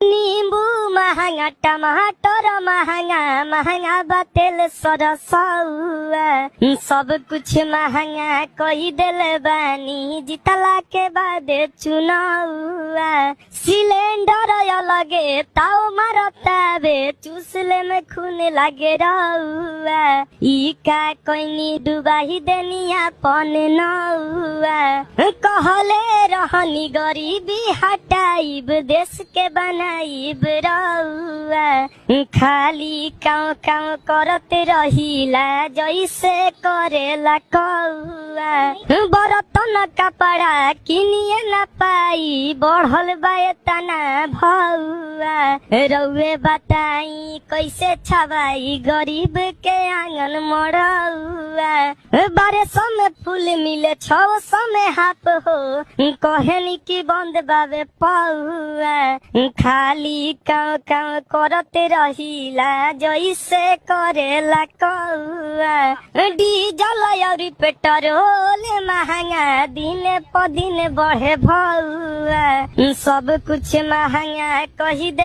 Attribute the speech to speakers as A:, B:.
A: नींबू महंगा, टमाटर महंगा, महंगा बा तेल सरसौआ, सब कुछ महंगा कई दिल बानी जितला के बाद चुनावा। सिलेंडर अलगे ताव मारतावे, चूसले में खून लागे रहुआ। ई का कोइनी डुबाही देनिया पन नौआ। कहले रहनी गरीबी हटाइब, देश के बनाइब रहुआ। खाली काव काव करते रहिला, जैसे करेला कौआ। बरतन कपड़ा किनिए न पाई, बढ़ल बा तना भौआ। रउए बताई कैसे छवाई गरीब के आंगन मड़ौआ। 1200 में फूल मिले, 600 में हाफ हो, कहनी की बंद बावे पौआ। खाली काव काव करते रहिला, जैसे करेला कौआ। डीजल और पेट्रोल महंगा, दिन प दिन बढ़े भौआ। सब कुछ महंगा कही दे